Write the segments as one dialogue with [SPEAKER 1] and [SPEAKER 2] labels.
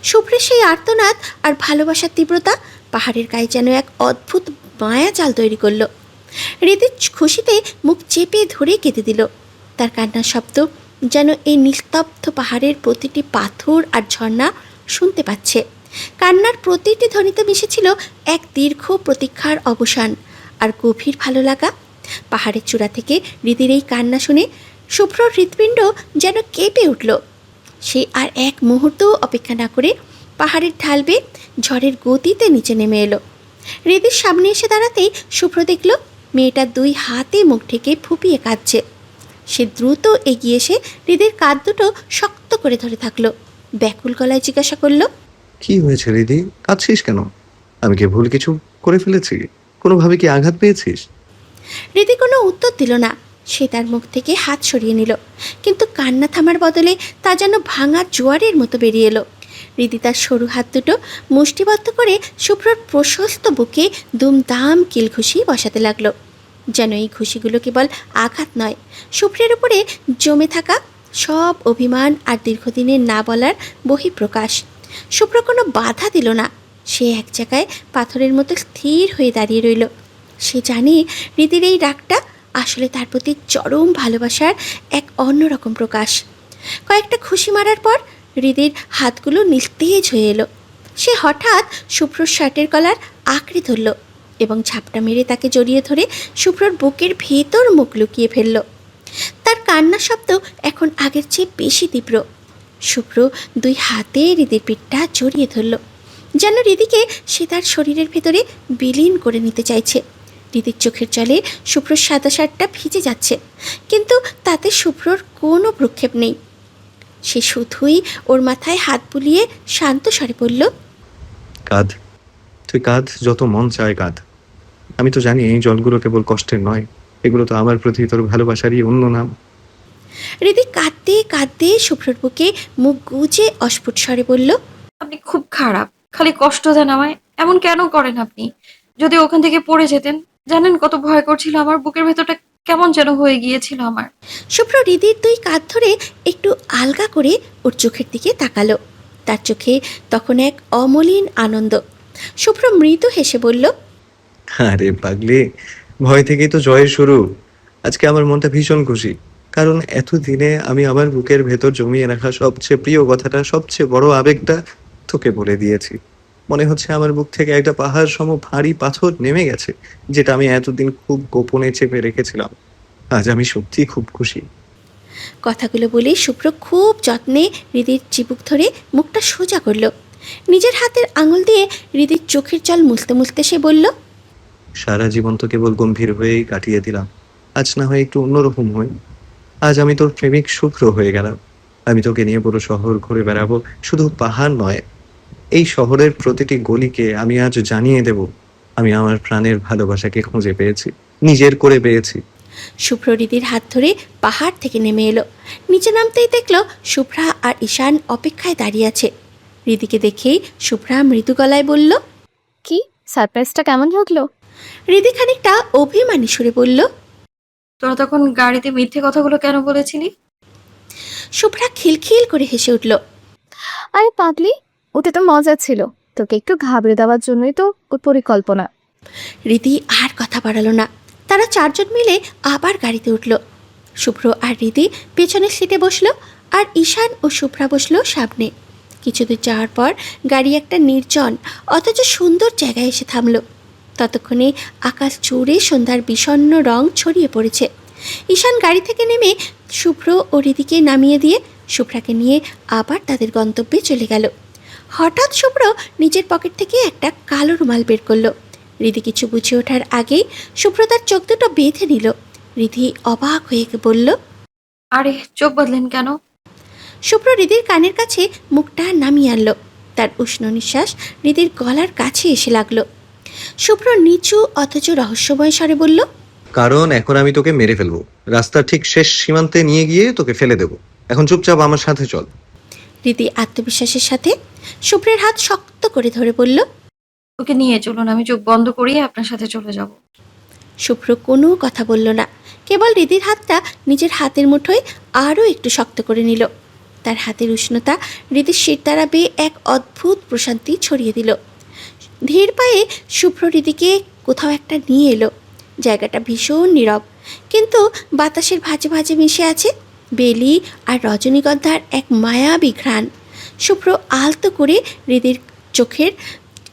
[SPEAKER 1] শুভ্রের সেই আর্তনাদ আর ভালোবাসার তীব্রতা পাহাড়ের গায়ে যেন এক অদ্ভুত মায়া জাল তৈরি করলো। হৃদির খুশিতে মুখ চেপে ধরে কেঁদে দিল। তার কান্নার শব্দ যেন এই নিস্তব্ধ পাহাড়ের প্রতিটি পাথর আর ঝর্ণা শুনতে পাচ্ছে। কান্নার প্রতিটি ধ্বনিতে মিশেছিল এক দীর্ঘ প্রতীক্ষার অবসান আর গভীর ভালো লাগা। পাহাড়ের চূড়া থেকে হৃদির এই কান্না শুনে শুভ্রর হৃৎপিণ্ড যেন কেঁপে উঠল। সে আর এক মুহূর্তও অপেক্ষা না করে পাহাড়ের ঢাল বেয়ে ঝড়ের গতিতে নিচে নেমে এলো। হৃদির সামনে এসে দাঁড়াতেই শুভ্র দেখল মেয়েটা দুই হাতে মুখ ঢেকে ফুপিয়ে কাঁদছে। সে দ্রুত এগিয়ে এসে হৃদির কাঁধ দুটো শক্ত করে ধরে থাকলো। ব্যাকুল গলায় জিজ্ঞাসা করলো,
[SPEAKER 2] কি হয়েছে হৃদি? কাঁদছিস কেন? আমি কি ভুল কিছু করে ফেলেছি? কোনোভাবে কি আঘাত পেয়েছিস?
[SPEAKER 1] হৃদি কোনো উত্তর দিল না। সে তার মুখ থেকে হাত সরিয়ে নিল, কিন্তু কান্না থামার বদলে তা যেন ভাঙা জোয়ারের মতো বেরিয়ে এলো। হৃদি তার সরু হাত দুটো মুষ্টিবদ্ধ করে শুভ্রর প্রশস্ত বুকে দুমদাম কিল ঘুষি বসাতে লাগলো। যেন এই ঘুষিগুলো কেবল আঘাত নয়, শুভ্রের উপরে জমে থাকা সব অভিমান আর দীর্ঘদিনের না বলার বহিঃপ্রকাশ। শুভ্র কোনো বাধা দিল না। সে এক জায়গায় পাথরের মতো স্থির হয়ে দাঁড়িয়ে রইল। সে জানে হৃদির এই রাগটা আসলে তার প্রতি চরম ভালোবাসার এক অন্যরকম প্রকাশ। কয়েকটা খুশি মারার পর হৃদির হাতগুলো নিস্তেজ হয়ে এলো। সে হঠাৎ শুভ্রর শার্টের কলার আঁকড়ে ধরল এবং ঝাপটা মেরে তাকে জড়িয়ে ধরে শুভ্রর বুকের ভেতর মুখ লুকিয়ে ফেলল। তার কান্নার শব্দ এখন আগের চেয়ে বেশি তীব্র। শুভ্র দুই হাতে হৃদির পিঠটা জড়িয়ে ধরল, যেন হৃদিকে সে তার শরীরের ভেতরে বিলীন করে নিতে চাইছে। হৃদির চোখের জলে শুভ্রর সাদা শার্টটা ভিজে যাচ্ছে, কিন্তু তাতে শুভ্রর কোনো ভ্রুক্ষেপ নেই। সে শুধুই ওর মাথায় হাত বুলিয়ে শান্ত স্বরে বলল,
[SPEAKER 2] কাঁদ, তুই কাঁদ, যত মন চায় কাঁদ। আমি তো জানি এই জলগুলো কেবল কষ্টের নয়, এগুলো তো আমার প্রতি তোর ভালোবাসারই অন্য নাম।
[SPEAKER 1] হৃদি কাঁদতে কাঁদতে শুভ্রর বুকে মুখ গুজে অস্ফুট স্বরে বলল,
[SPEAKER 3] আপনি খুব খারাপ, খালি কষ্ট দেন আমায়। এমন কেন করেন আপনি? যদি ওখান থেকে পড়ে যেতেন, জানেন কত ভয় করছিল আমার, বুকের ভেতরটা কেমন যেন হয়ে গিয়েছিল আমার।
[SPEAKER 1] শুভ্র হৃদির দুই কাঁধ ধরে একটু আলগা করে ওর চোখের দিকে তাকালো। তার চোখে তখন এক অমলিন আনন্দ। শুভ্র মৃদু হেসে বলল,
[SPEAKER 2] আরে পাগলি, ভয় থেকেই তো জয়ের শুরু। আজকে আমার মনটা ভীষণ খুশি, কারণ এতদিনে আমি আমার বুকের ভেতর জমিয়ে রাখা সবচেয়ে প্রিয় কথাটা, সবচেয়ে বড় আবেগটা তোকে বলে দিয়েছি। মনে হচ্ছে আমার বুক থেকে একটা পাহাড় সম ভারী পাথর নেমে গেছে, যেটা আমি এতদিন খুব গোপনে চেপে রেখেছিলাম। আজ আমি সত্যিই খুব খুশি।
[SPEAKER 1] কথাগুলো বলে শুভ্র খুব যত্নে হৃদির চিবুক ধরে মুখটা সোজা করল। নিজের হাতের আঙুল দিয়ে হৃদির চোখের জল মুছতে মুছতে সে বলল,
[SPEAKER 2] সারা জীবন তো কেবল গম্ভীর হয়েই কাটিয়ে দিলাম, আজ না হয় একটু অন্যরকম হই। আজ আমি তোর প্রেমিক শুভ্র হয়ে গেলাম। আমি তোকে নিয়ে পুরো শহর ঘুরে বেড়াবো, শুধু পাহাড় নয়, এই শহরের প্রতিটি গলিকে আমি আজ জানিয়ে দেব আমি আমার প্রাণের ভালোবাসাকে খুঁজে পেয়েছি, নিজের করে পেয়েছি।
[SPEAKER 1] শুভ্র হৃদির হাত ধরে পাহাড় থেকে নেমে এলো। নিচে নামতেই দেখল শুভ্রা আর ঈশান অপেক্ষায় দাঁড়িয়ে আছে। হৃদিকে দেখেই শুভ্রা মৃদু গলায় বলল,
[SPEAKER 4] কি সারপ্রাইজটা কেমন লাগলো?
[SPEAKER 1] হৃদি খানিকটা অভিমানী সুরে বলল,
[SPEAKER 3] তোরা তখন গাড়িতে মিথ্যে কথাগুলো কেন বলেছিলি?
[SPEAKER 1] শুভ্রা খিলখিল করে হেসে উঠল।
[SPEAKER 4] আরে পাগলি, ওতে তো মজা ছিল, তোকে একটু ঘাবড়ে দেওয়ার জন্যই তো ওর পরিকল্পনা।
[SPEAKER 1] হৃদি আর কথা বাড়ালো না। তারা চারজন মিলে আবার গাড়িতে উঠল। শুভ্র আর হৃদি পেছনের সিটে বসলো, আর ঈশান ও শুভ্রা বসলো সামনে। কিছুদূর যাওয়ার পর গাড়ি একটা নির্জন অথচ সুন্দর জায়গায় এসে থামলো। ততক্ষণে আকাশ জুড়ে সন্ধ্যার বিষণ্ণ রং ছড়িয়ে পড়েছে। ঈশান গাড়ি থেকে নেমে শুভ্র ও হৃদিকে নামিয়ে দিয়ে শুভ্রাকে নিয়ে আবার তাদের গন্তব্যে চলে গেল। হঠাৎ শুভ্র নিজের পকেট থেকে একটা কালো রুমাল বের করলো। হৃদি কিছু বুঝে ওঠার আগেই শুভ্র তার চোখ দুটো বেঁধে নিল। হৃদি অবাক হয়ে বলল,
[SPEAKER 3] আরে চোখ বাঁধলেন কেন?
[SPEAKER 1] শুভ্র হৃদির কানের কাছে মুখটা নামিয়ে আনলো। তার উষ্ণ নিঃশ্বাস হৃদির গলার কাছে এসে লাগলো। শুভ্র নিচু অথচ রহস্যময় স্বরে বলল,
[SPEAKER 2] কারণ এখন আমি তোকে মেরে ফেলবো, রাস্তার ঠিক শেষ সীমান্তে নিয়ে গিয়ে তোকে ফেলে দেবো। এখন চুপচাপ আমার সাথে চল।
[SPEAKER 1] হৃদি আত্মবিশ্বাসের সাথে শুভ্রের হাত শক্ত করে ধরে বলল,
[SPEAKER 3] ওকে নিয়ে চলুন, আমি চোখ বন্ধ করিয়ে আপনার সাথে চলে যাব।
[SPEAKER 1] শুভ্র কোনো কথা বলল না, কেবল হৃদির হাতটা নিজের হাতের মুঠোয় আরও একটু শক্ত করে নিল। তার হাতের উষ্ণতা হৃদির শিরদাঁড়া বেয়ে এক অদ্ভুত প্রশান্তি ছড়িয়ে দিল। ধীর পায়ে শুভ্র হৃদিকে কোথাও একটা নিয়ে এলো। জায়গাটা ভীষণ নীরব, কিন্তু বাতাসের ভাঁজে ভাঁজে মিশে আছে বেলি আর রজনীগন্ধার এক মায়াবী ঘ্রাণ। শুভ্র আলতো করে হৃদির চোখের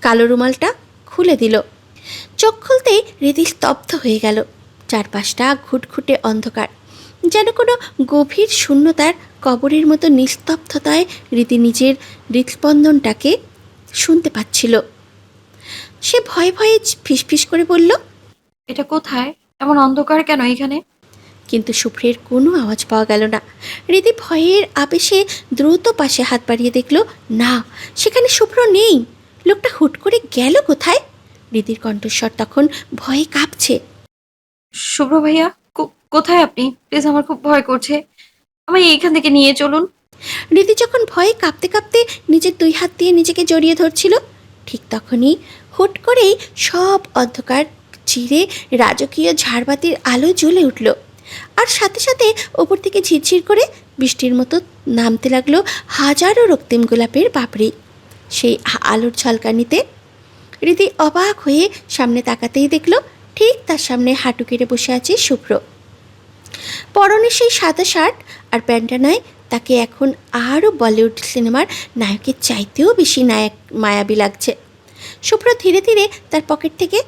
[SPEAKER 1] কালো রুমালটা খুলে দিল। চোখ খুলতেই হৃদি স্তব্ধ হয়ে গেল। চারপাশটা ঘুটঘুটে অন্ধকার, যেন কোনো গভীর শূন্যতার কবরের মতো নিস্তব্ধতায় হৃদি নিজের হৃদস্পন্দনটাকে শুনতে পাচ্ছিল। সে ভয়ে ভয়ে ফিসফিস করে বলল,
[SPEAKER 3] এটা কোথায়? এমন অন্ধকার কেন এখানে?
[SPEAKER 1] কিন্তু শুভ্রের কোনো আওয়াজ পাওয়া গেল না। হৃদি ভয়ের আবেশে দ্রুত পাশে হাত বাড়িয়ে দেখল, না, সেখানে শুভ্র নেই। লোকটা হুট করে গেল কোথায়? হৃদির কণ্ঠস্বর তখন ভয়ে কাঁপছে।
[SPEAKER 3] শুভ্র ভাইয়া, কোথায় আপনি? প্লিজ, আমার খুব ভয় করছে, আমায় এইখান থেকে নিয়ে চলুন।
[SPEAKER 1] হৃদি যখন ভয়ে কাঁপতে কাঁপতে নিজের দুই হাত দিয়ে নিজেকে জড়িয়ে ধরছিল, ঠিক তখনই হুট করেই সব অন্ধকার চিরে রাজকীয় ঝাড়বাতির আলো জ্বলে উঠল। আর সাথে সাথে ওপর থেকে ঝিরঝির করে বৃষ্টির মতো নামতে লাগলো হাজারো রক্তিম গোলাপের পাপড়ি। সেই আলোর ঝলকানিতে হৃদি অবাক হয়ে সামনে তাকাতেই দেখল, ঠিক তার সামনে হাঁটু কেড়ে বসে আছে শুভ্র। পরনে সেই সাদা শার্ট আর প্যান্টানায় তাকে এখন আরও বলিউড সিনেমার নায়কের চাইতেও বেশি মায়াবী লাগছে। শুভ্র ধীরে ধীরে তার পকেট থেকে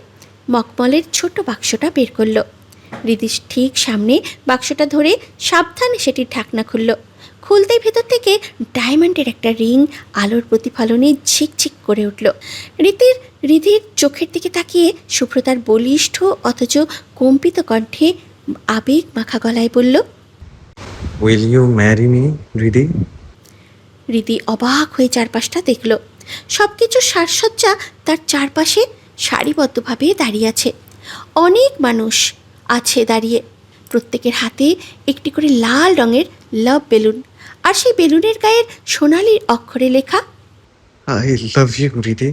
[SPEAKER 1] মকমলের ছোট বাক্সটা বের করলো। হৃদির ঠিক সামনে বাক্সটা ধরে সাবধানে সেটির ঢাকনা খুলল। খুলতেই ভেতর থেকে ডায়মন্ডের একটা রিং আলোর প্রতিফলনে ঝিকঝিক করে উঠল। হৃদির চোখের দিকে তাকিয়ে শুভ্র তার বলিষ্ঠ অথচ কম্পিত কণ্ঠে আবেগ মাখা গলায় বলল,
[SPEAKER 2] উইল ইউ ম্যারি মি হৃদি?
[SPEAKER 1] হৃদি অবাক হয়ে চারপাশটা দেখল। সব কিছুর সাজসজ্জা তার চারপাশে সারিবদ্ধভাবে দাঁড়িয়ে আছে। অনেক মানুষ আছে দাঁড়িয়ে, প্রত্যেকের হাতে একটি করে লাল রঙের লাভ বেলুন, আর সেই বেলুনের গায়ের সোনালি অক্ষরে লেখা
[SPEAKER 2] আই লাভ ইউ হৃদি।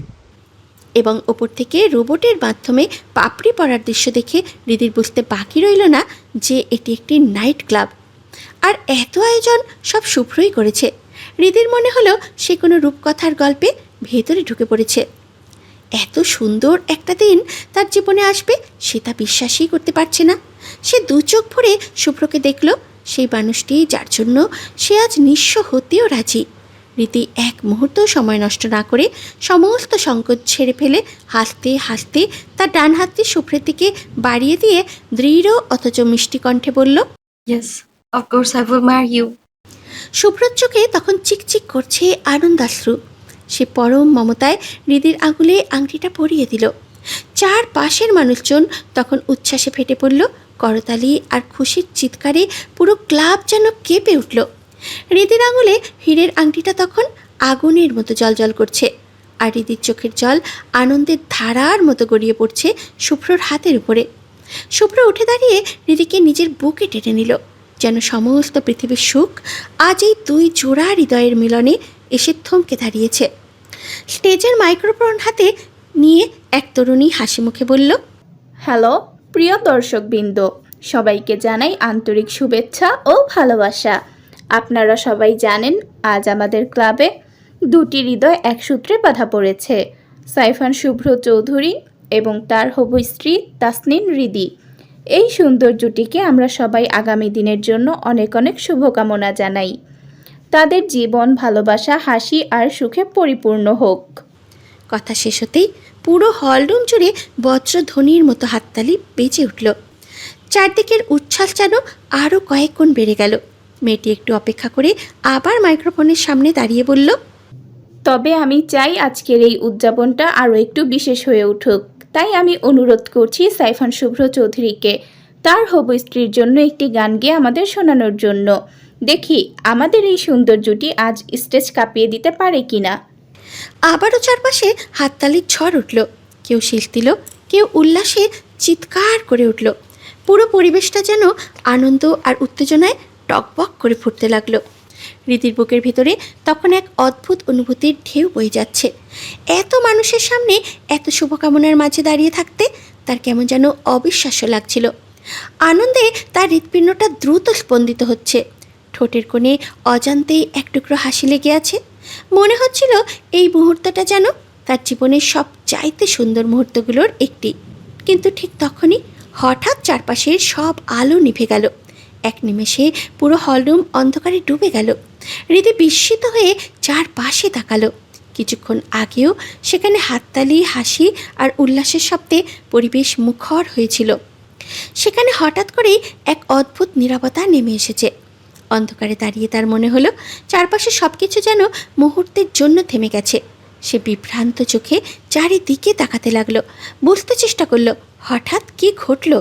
[SPEAKER 1] এবং ওপর থেকে রোবটের মাধ্যমে পাপড়ি পড়ার দৃশ্য দেখে হৃদির বুঝতে বাকি রইল না যে এটি একটি নাইট ক্লাব। আর এত আয়োজন সব শুভ্রই করেছে। হৃদির মনে হলো সে কোনো রূপকথার গল্পে ভেতরে ঢুকে পড়েছে। এত সুন্দর একটা দিন তার জীবনে আসবে সে তা বিশ্বাসই করতে পারছে না। সে দু চোখ ভরে শুভ্রকে দেখল, সেই মানুষটি যার জন্য সে আজ নিঃস্ব হতেও রাজি। রীতি এক মুহূর্ত সময় নষ্ট না করে সমস্ত সংকোচ ছেড়ে ফেলে হাসতে হাসতে তার ডান হাতটি শুভ্রের দিকে বাড়িয়ে দিয়ে দৃঢ় অথচ মিষ্টি কণ্ঠে বলল,
[SPEAKER 3] yes, of course I will marry you.
[SPEAKER 1] শুভ্রর চোখে তখন চিকচিক করছে আনন্দাশ্রু। সে পরম মমতায় হৃদির আঙুলে আংটিটা পরিয়ে দিল। চার পাশের মানুষজন তখন উচ্ছ্বাসে ফেটে পড়ল। করতালি আর খুশির চিৎকারে পুরো ক্লাব যেন কেঁপে উঠল। হৃদির আঙুলে হীরের আংটিটা তখন আগুনের মতো জ্বলজ্বল করছে, আর হৃদির চোখের জল আনন্দের ধারার মতো গড়িয়ে পড়ছে শুভ্রর হাতের উপরে। শুভ্র উঠে দাঁড়িয়ে হৃদিকে নিজের বুকে টেনে নিল, যেন সমস্ত পৃথিবীর সুখ আজ এই দুই জোড়া হৃদয়ের মিলনে এসে থমকে দাঁড়িয়েছে। স্টেজের মাইক্রোফোন হাতে নিয়ে এক তরুণী হাসি মুখে বলল,
[SPEAKER 5] হ্যালো প্রিয় দর্শকবৃন্দ, সবাইকে জানাই আন্তরিক শুভেচ্ছা ও ভালোবাসা। আপনারা সবাই জানেন আজ আমাদের ক্লাবে দুটি হৃদয় এক সূত্রে বাঁধা পড়েছে, সাইফান শুভ্র চৌধুরী এবং তার হবু স্ত্রী তাসনিন হৃদি। এই সুন্দর জুটিকে আমরা সবাই আগামী দিনের জন্য অনেক অনেক শুভকামনা জানাই। তাদের জীবন, ভালোবাসা, হাসি আর সুখে পরিপূর্ণ হোক।
[SPEAKER 1] কথা শেষ হতেই পুরো হলরুম জুড়ে বজ্রধ্বনির মতো হাততালি বেজে উঠল। চারদিকের উচ্ছ্বাস যেন আরও কয়েক গুণ বেড়ে গেল। মেয়েটি একটু অপেক্ষা করে আবার মাইক্রোফোনের সামনে দাঁড়িয়ে বলল,
[SPEAKER 5] তবে আমি চাই আজকের এই উদযাপনটা আরও একটু বিশেষ হয়ে উঠুক। তাই আমি অনুরোধ করছি সাইফান শুভ্র চৌধুরীকে তার হবু স্ত্রীর জন্য একটি গান গেয়ে আমাদের শোনানোর জন্য। দেখি আমাদের এই সুন্দর জুটি আজ স্টেজ কাঁপিয়ে দিতে পারে কিনা।
[SPEAKER 1] আবারও চারপাশে হাততালির ঝড় উঠল। কেউ শীষ দিল, কেউ উল্লাসে চিৎকার করে উঠল। পুরো পরিবেশটা যেন আনন্দ আর উত্তেজনায় টকবক করে ফুটতে লাগলো। হৃদির বুকের ভিতরে তখন এক অদ্ভুত অনুভূতির ঢেউ বয়ে যাচ্ছে। এত মানুষের সামনে এত শুভকামনার মাঝে দাঁড়িয়ে থাকতে তার কেমন যেন অবিশ্বাস্য লাগছিল। আনন্দে তার হৃৎপিণ্ডটা দ্রুত স্পন্দিত হচ্ছে। ঠোঁটের কোণে অজান্তেই এক টুকরো হাসি লেগে আছে। মনে হচ্ছিল এই মুহূর্তটা যেন তার জীবনের সবচাইতে সুন্দর মুহূর্তগুলোর একটি। কিন্তু ঠিক তখনই হঠাৎ চারপাশের সব আলো নিভে গেল। এক নিমেষে পুরো হলরুম অন্ধকারে ডুবে গেল। হৃদি বিস্মিত হয়ে চারপাশে তাকালো। কিছুক্ষণ আগেও সেখানে হাততালি, হাসি আর উল্লাসের শব্দে পরিবেশ মুখর হয়েছিল। সেখানে হঠাৎ করেই এক অদ্ভুত নীরবতা নেমে এসেছে। অন্ধকারে দাঁড়িয়ে তার মনে হলো চারপাশে সব কিছু যেন মুহূর্তের জন্য থেমে গেছে। সে বিভ্রান্ত চোখে চারিদিকে তাকাতে লাগলো, বুঝতে চেষ্টা করলো হঠাৎ কী ঘটল।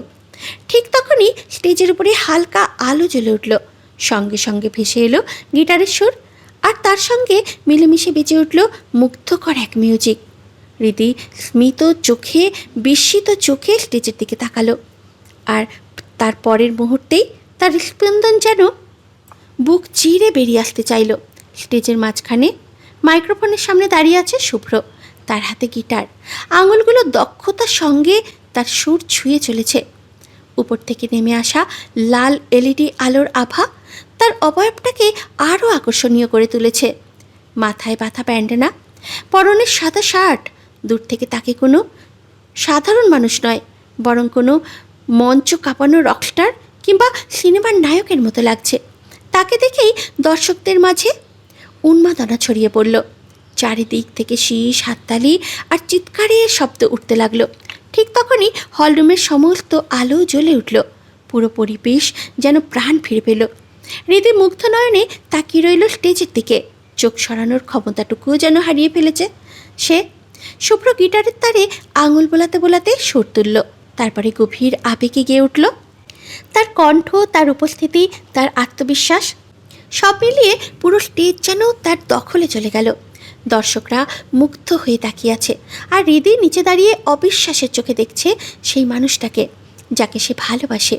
[SPEAKER 1] ঠিক তখনই স্টেজের উপরে হালকা আলো জ্বলে উঠল। সঙ্গে সঙ্গে ভেসে এলো গিটারের সুর, আর তার সঙ্গে মিলেমিশে বেজে উঠল মুগ্ধকর এক মিউজিক। হৃদি স্মিত চোখে, বিস্মিত চোখে স্টেজের দিকে তাকালো, আর তার পরের মুহূর্তেই তার স্পন্দন যেন বুক চিরে বেরিয়ে আসতে চাইল। স্টেজের মাঝখানে মাইক্রোফোনের সামনে দাঁড়িয়ে আছে শুভ্র, তার হাতে গিটার। আঙুলগুলো দক্ষতার সঙ্গে তার সুর ছুঁয়ে চলেছে। উপর থেকে নেমে আসা লাল এলইডি আলোর আভা তার অবয়বটাকে আরও আকর্ষণীয় করে তুলেছে। মাথায় বাঁধা ব্যান্ডানা, পরনের সাদা শার্ট। দূর থেকে তাকে কোনো সাধারণ মানুষ নয়, বরং কোনো মঞ্চ কাঁপানো রকস্টার কিংবা সিনেমার নায়কের মতো লাগছে। তাকে দেখেই দর্শকদের মাঝে উন্মাদনা ছড়িয়ে পড়ল। চারিদিক থেকে শীষ, হাততালি আর চিৎকারের শব্দ উঠতে লাগলো। ঠিক তখনই হলরুমের সমস্ত আলো জ্বলে উঠল। পুরো পরিবেশ যেন প্রাণ ফিরে পেল। হৃদি মুগ্ধ নয়নে তাকিয়ে রইল স্টেজের দিকে। চোখ সরানোর ক্ষমতাটুকুও যেন হারিয়ে ফেলেছে সে। শুভ্র গিটারের তারে আঙুল বোলাতে বোলাতে সুর তুলল, তারপরে গভীর আবেগে গেয়ে উঠল। তার কণ্ঠ, তার উপস্থিতি, তার আত্মবিশ্বাস সব মিলিয়ে পুরো স্টেজ যেন তার দখলে চলে গেল। দর্শকরা মুগ্ধ হয়ে তাকিয়ে আছে, আর হৃদি নিচে দাঁড়িয়ে অবিশ্বাসের চোখে দেখছে সেই মানুষটাকে যাকে সে ভালোবাসে।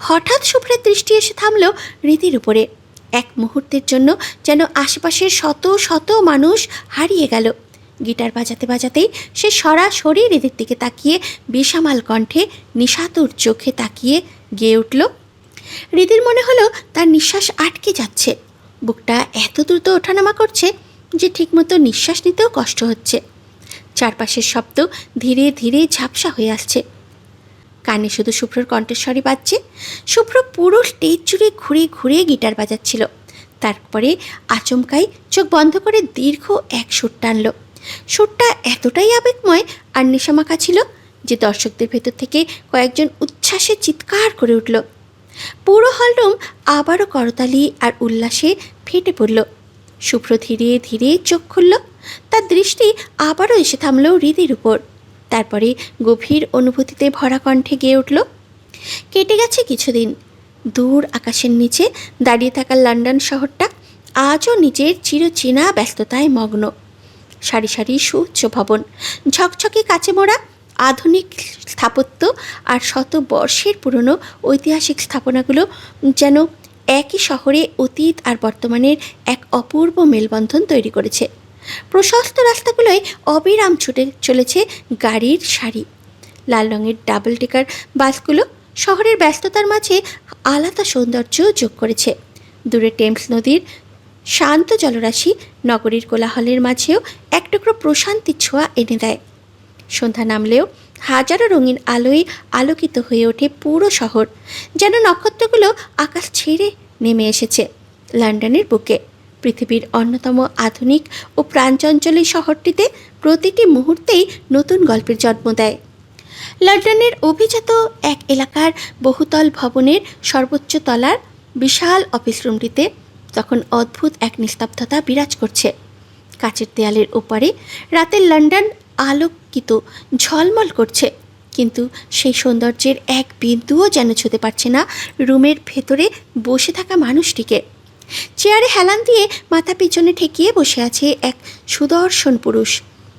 [SPEAKER 1] হঠাৎ শুভ্রের দৃষ্টি এসে থামল হৃদির উপরে। এক মুহূর্তের জন্য যেন আশেপাশের শত শত মানুষ হারিয়ে গেল। গিটার বাজাতে বাজাতেই সে সরাসরি হৃদির দিকে তাকিয়ে বেসামাল কণ্ঠে, নিশাতুর চোখে তাকিয়ে গেয়ে উঠল। হৃদির মনে হলো তার নিঃশ্বাস আটকে যাচ্ছে। বুকটা এত দ্রুত ওঠানামা করছে যে ঠিকমতো নিঃশ্বাস নিতেও কষ্ট হচ্ছে। চারপাশের শব্দ ধীরে ধীরে ঝাপসা হয়ে আসছে। কানে শুধু শুভ্রর কণ্ঠস্বরই বাজছে। শুভ্র পুরো স্টেজ জুড়ে ঘুরে ঘুরে গিটার বাজাচ্ছিল। তারপরে আচমকাই চোখ বন্ধ করে দীর্ঘ এক সুর টানল। সুরটা এতটাই আবেগময় আর নেশামাখা ছিল যে দর্শকদের ভেতর থেকে কয়েকজন উচ্ছ্বাসে চিৎকার করে উঠল। পুরো হলরুম আবারও করতালি আর উল্লাসে ফেটে পড়ল। শুভ্র ধীরে ধীরে চোখ খুলল। তার দৃষ্টি আবারও এসে থামল হৃদির উপর। তারপরে গভীর অনুভূতিতে ভরা কণ্ঠে গেয়ে উঠল। কেটে গেছে কিছুদিন। দূর আকাশের নিচে দাঁড়িয়ে থাকা লন্ডন শহরটা আজও নিজের চিরচেনা ব্যস্ততায় মগ্ন। সারি সারি সুউচ্চ ভবন, ঝকঝকে কাচে মোড়া আধুনিক স্থাপত্য আর শত বর্ষের পুরনো ঐতিহাসিক স্থাপনাগুলো যেন একই শহরে অতীত আর বর্তমানের এক অপূর্ব মেলবন্ধন তৈরি করেছে। প্রশস্ত রাস্তাগুলোয় অবিরাম ছুটে চলেছে গাড়ির সারি। লাল রঙের ডাবল ডেকার বাসগুলো শহরের ব্যস্ততার মাঝে আলাদা সৌন্দর্য যোগ করেছে। দূরে টেমস নদীর শান্ত জলরাশি নগরীর কোলাহলের মাঝেও এক টুকরো প্রশান্তির ছোঁয়া এনে দেয়। সন্ধ্যা নামলেও হাজারো রঙিন আলোয় আলোকিত হয়ে ওঠে পুরো শহর, যেন নক্ষত্রগুলো আকাশ ছেড়ে নেমে এসেছে লন্ডনের বুকে। পৃথিবীর অন্যতম আধুনিক ও প্রাণচঞ্চল এই শহরটিতে প্রতিটি মুহূর্তেই নতুন গল্পের জন্ম দেয়। লন্ডনের অভিজাত এক এলাকার বহুতল ভবনের সর্বোচ্চ তলার বিশাল অফিস রুমটিতে তখন অদ্ভুত এক নিস্তব্ধতা বিরাজ করছে। কাচের দেয়ালের ওপারে রাতের লন্ডন আলোকিত ঝলমল করছে, কিন্তু সেই সৌন্দর্যের এক বিন্দুও যেন ছুঁতে পারছে না রুমের ভেতরে বসে থাকা মানুষটিকে। চেয়ারে হেলান দিয়ে মাথা পিছনে ঠেকিয়ে বসে আছে এক সুদর্শন পুরুষ।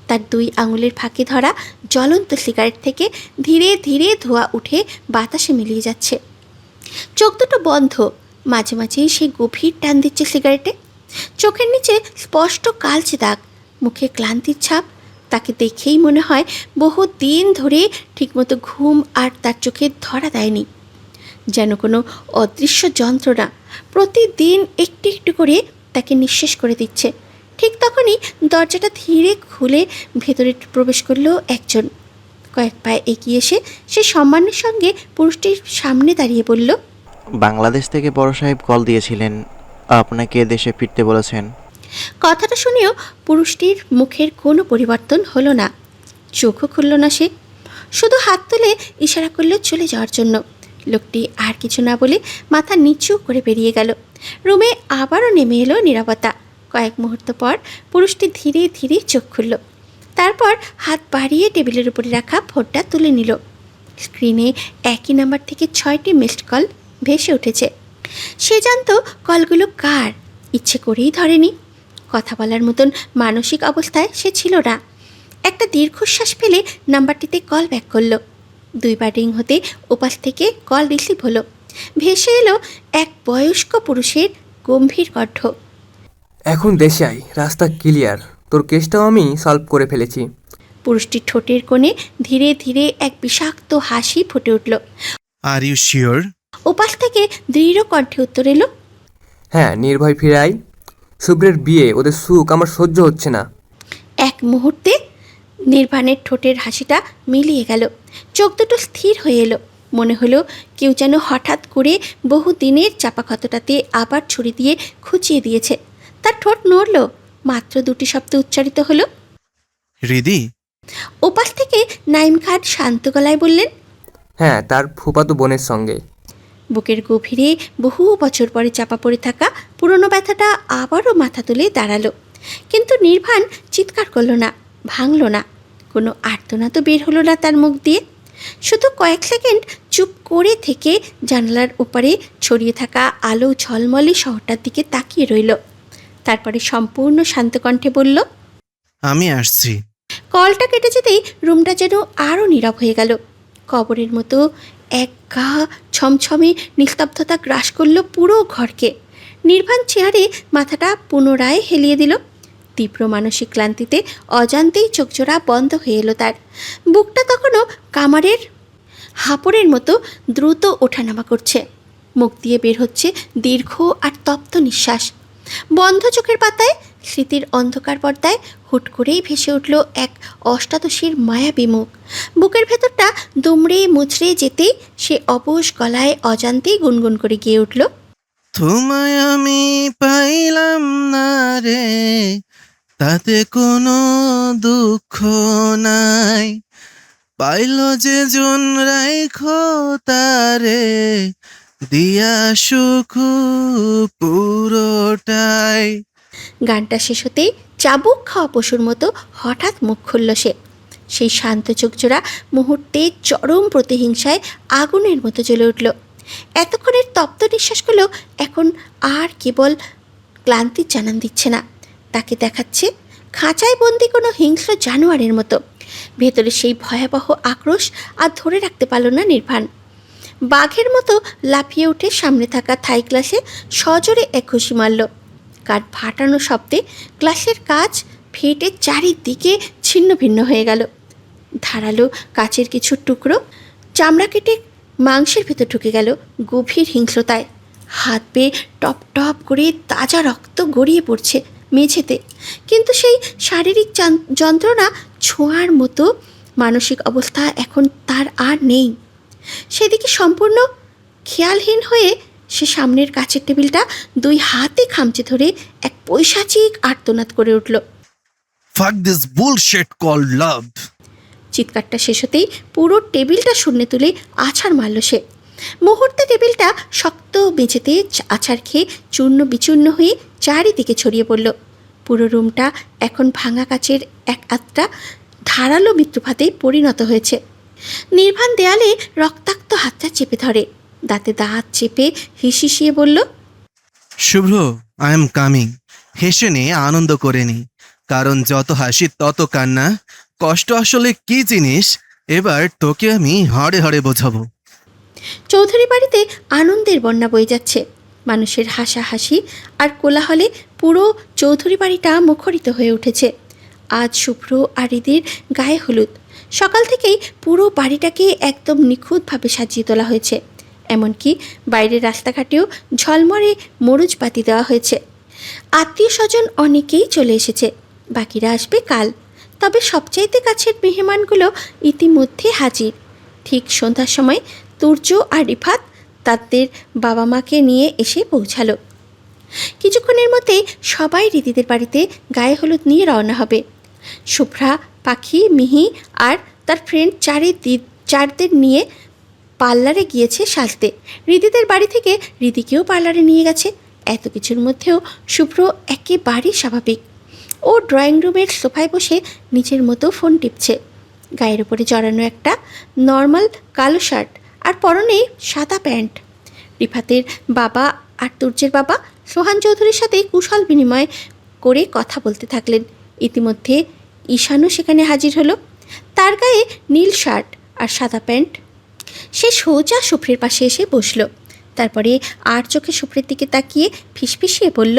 [SPEAKER 1] তার দুই আঙুলের ফাঁকে ধরা জ্বলন্ত সিগারেট থেকে ধীরে ধীরে ধোঁয়া উঠে বাতাসে মিলিয়ে যাচ্ছে। চোখ দুটো বন্ধ, মাঝে মাঝেই সে গভীর টান দিচ্ছে সিগারেটে। চোখের নিচে স্পষ্ট কালচে দাগ, মুখে ক্লান্তির ছাপ। তাকে দেখেই মনে হয় বহু দিন ধরে ঠিকমতো ঘুম আর তার চোখে ধরা দেয়নি। যেন কোনো অদৃশ্য যন্ত্রণা প্রতিদিন একটু একটু করে তাকে নিঃশেষ করে দিচ্ছে। ঠিক তখনই দরজাটা ধীরে খুলে ভেতরে প্রবেশ করলো একজন। কয়েক পায়ে এগিয়ে এসে সে সম্মানের সঙ্গে পুরুষটির সামনে দাঁড়িয়ে বলল,
[SPEAKER 6] বাংলাদেশ থেকে বড় সাহেব কল দিয়েছিলেন, আপনাকে দেশে ফিরতে বলেছেন।
[SPEAKER 1] কথাটা শুনেও পুরুষটির মুখের কোনো পরিবর্তন হলো না, চোখও খুলল না। সে শুধু হাত তুলে ইশারা করলো চলে যাওয়ার জন্য। লোকটি আর কিছু না বলে মাথা নিচু করে বেরিয়ে গেল। রুমে আবারও নেমে এলো নীরবতা। কয়েক মুহূর্ত পর পুরুষটি ধীরে ধীরে চোখ খুলল। তারপর হাত বাড়িয়ে টেবিলের উপরে রাখা ফোনটা তুলে নিল। স্ক্রিনে একই নাম্বার থেকে 6টি মিসড কল ভেসে উঠেছে। সে জানতো কলগুলো কার, ইচ্ছে করেই ধরেনি। কথা বলার মতন মানসিক অবস্থায় সে ছিল না। একটা দীর্ঘশ্বাস ফেলে নাম্বারটিতে কল ব্যাক করলো। 2বার রিং হতে ওপাশ থেকে কল রিসিভ হলো। ভেসে এলো এক বয়স্ক পুরুষের গম্ভীর কণ্ঠ।
[SPEAKER 7] এখন দেশে আয়, রাস্তা ক্লিয়ার, তোর কেসটাও আমি সলভ করে ফেলেছি।
[SPEAKER 1] পুরুষটির ঠোঁটের কোণে ধীরে ধীরে এক বিষাক্ত হাসি ফুটে উঠল।
[SPEAKER 8] Are you sure?
[SPEAKER 1] ওপাশ থেকে দৃঢ় কণ্ঠে উত্তর এলো,
[SPEAKER 7] হ্যাঁ, নির্ভয় ফিরে আয়। শুভ্রের বিয়ে, ওদের সুখ আমার সহ্য হচ্ছে না।
[SPEAKER 1] এক মুহূর্তে নির্বাণের ঠোঁটের হাসিটা মিলিয়ে গেল। চোখ দুটো স্থির হয়ে এলো। মনে হলো কেউ যেন হঠাৎ করে বহু দিনের চাপা ক্ষতটাতে আবার ছুরি দিয়ে খুঁচিয়ে দিয়েছে। তার ঠোঁট নড়ল। মাত্র 2টি শব্দ উচ্চারিত হলো,
[SPEAKER 8] রিদি।
[SPEAKER 1] ওপাশ থেকে নাইম খান শান্ত গলায় বললেন,
[SPEAKER 7] হ্যাঁ, তার ফুফাতো বোনের সঙ্গে।
[SPEAKER 1] বুকের গভীরে বহু বছর পরে চাপা পড়ে থাকা পুরনো ব্যথাটা আবারও মাথা তুলে দাঁড়ালো। কিন্তু নির্বাণ চিৎকার করলো না, ভাঙল না, কোনো আর্তনাদও বের হলো না তার মুখ দিয়ে। শুধু কয়েক সেকেন্ড চুপ করে থেকে জানালার ওপারে ছড়িয়ে থাকা আলো ঝলমলে শহরটার দিকে তাকিয়ে রইল। তারপরে সম্পূর্ণ শান্ত কণ্ঠে বলল,
[SPEAKER 8] আমি আসছি।
[SPEAKER 1] কলটা কেটে যেতেই রুমটা যেন আরও নীরব হয়ে গেল। কবরের মতো এক গা ছমছমে নিস্তব্ধতা গ্রাস করল পুরো ঘরকে। নির্বাণ চেয়ারে মাথাটা পুনরায় হেলিয়ে দিল। তীব্র মানসিক ক্লান্তিতে অজান্তেই চোখজোড়া বন্ধ হয়ে এলো তার। বুকটা তখনও কামারের হাঁপড়ের মতো দ্রুত ওঠানামা করছে। মুখ দিয়ে বের হচ্ছে দীর্ঘ আর তপ্ত নিঃশ্বাস। বন্ধ চোখের পাতায় স্মৃতির অন্ধকার পর্দায় হুট করেই ভেসে উঠল এক অষ্টাদশীর মায়াবী মুখ। বুকের ভেতরটা দুমড়ে মুচড়ে যেতেই সে অবশ গলায় অজান্তেই গুনগুন করে গিয়ে উঠল,
[SPEAKER 8] তোমায় আমি পাইলাম না রে, তাতে কোনো দুঃখ নাই। পাইল যে জন রাইখো তারে, দিয়া সুখ পুরোটাই।
[SPEAKER 1] গানটা শেষ হতেই চাবুক খাওয়া পশুর মতো হঠাৎ মুখ খুলল সে। সেই শান্ত চোখজোড়া মুহূর্তে চরম প্রতিহিংসায় আগুনের মতো জ্বলে উঠল। এতক্ষণের তপ্ত নিঃশ্বাসগুলো এখন আর কেবল ক্লান্তির জানান দিচ্ছে না, তাকে দেখাচ্ছে খাঁচায় বন্দি কোনো হিংস্র জানোয়ারের মতো। ভেতরে সেই ভয়াবহ আক্রোশ আর ধরে রাখতে পারল না নির্বাণ। বাঘের মতো লাফিয়ে উঠে সামনে থাকা থাই গ্লাসে সজোরে এক ঘুষি মারল। কাঠ ফাটানো শব্দে গ্লাসের কাচ ফেটে চারিদিকে ছিন্ন ভিন্ন হয়ে গেল। ধারালো কাচের কিছু টুকরো চামড়া কেটে মাংসের ভেতর ঢুকে গেল গভীর হিংস্রতায়। হাত বেয়ে টপ টপ করে তাজা রক্ত গড়িয়ে পড়ছে মেঝেতে। কিন্তু সেই শারীরিক যন্ত্রণা ছোঁয়ার মতো মানসিক অবস্থা এখন তার আর নেই। সেদিকে সম্পূর্ণ খেয়ালহীন হয়ে সে সামনের কাচের টেবিলটা 2 হাতে খামচে ধরে এক পৈশাচিক আর্তনাদ করে উঠল।
[SPEAKER 8] Fuck this bullshit called love.
[SPEAKER 1] চিৎকারটা শেষ হতেই পুরো টেবিলটা শূন্যে তুলে আছাড় মারল সে। মুহূর্তে টেবিলটা শক্ত মেঝেতে আছাড় খেয়ে চূর্ণ বিচূর্ণ হয়ে চারিদিকে ছড়িয়ে পড়ল। পুরো রুমটা এখন ভাঙা কাচের এক আত্রা ধারালো মৃত্যুফাতে পরিণত হয়েছে। নির্বাণ দেয়ালে রক্তাক্ত হাতটা চেপে ধরে, দাঁতে দাঁত চেপে হিসিয়ে বলল,
[SPEAKER 8] শুভ্র, আই এম কামিং। হেসে নে, আনন্দ করে নি, কারণ যত হাসি তত কান্না। কষ্ট আসলে কি জিনিস এবার তোকে আমি হাড়ে হাড়ে বোঝাবো।
[SPEAKER 1] চৌধুরী বাড়িতে আনন্দের বন্যা বয়ে যাচ্ছে। মানুষের হাসাহাসি আর কোলাহলে পুরো চৌধুরী বাড়িটা মুখরিত হয়ে উঠেছে। আজ শুভ্র আর ঈদের গায়ে হলুদ। সকাল থেকেই পুরো বাড়িটাকে একদম নিখুঁতভাবে সাজিয়ে তোলা হয়েছে। এমনকি বাইরের রাস্তাঘাটেও ঝলমরে মরুজবাতি দেওয়া হয়েছে। আত্মীয় স্বজন অনেকেই চলে এসেছে, বাকিরা আসবে কাল। তবে সবচাইতে কাছের মেহমানগুলো ইতিমধ্যে হাজির। ঠিক সন্ধ্যার সময় তুর্য আর রিফাত তাদের বাবা মাকে নিয়ে এসে পৌঁছালো। কিছুক্ষণের মধ্যেই সবাই রীতিদের বাড়িতে গায়ে হলুদ নিয়ে রওনা হবে। শুভ্রা, পাখি, মিহি আর তার ফ্রেন্ড চারদের নিয়ে পার্লারে গিয়েছে সাজতে। রীতিদের বাড়ি থেকে রীতিকেও পার্লারে নিয়ে গেছে। এত কিছুর মধ্যেও শুভ্র একেবারেই স্বাভাবিক। ও ড্রয়িং রুমের সোফায় বসে নিজের মতো ফোন টিপছে। গায়ের ওপরে জড়ানো একটা নর্মাল কালো শার্ট আর পরনে সাদা প্যান্ট। রিফাতের বাবা আর তুর্যের বাবা সোহান চৌধুরীর সাথে কুশল বিনিময় করে কথা বলতে থাকলেন। ইতিমধ্যে ঈশানও সেখানে হাজির হলো। তার গায়ে নীল শার্ট আর সাদা প্যান্ট। সে সোজা শুভ্রের পাশে এসে বসল। তারপরে আর চোখে শুভ্রের দিকে তাকিয়ে ফিসফিসিয়ে বলল,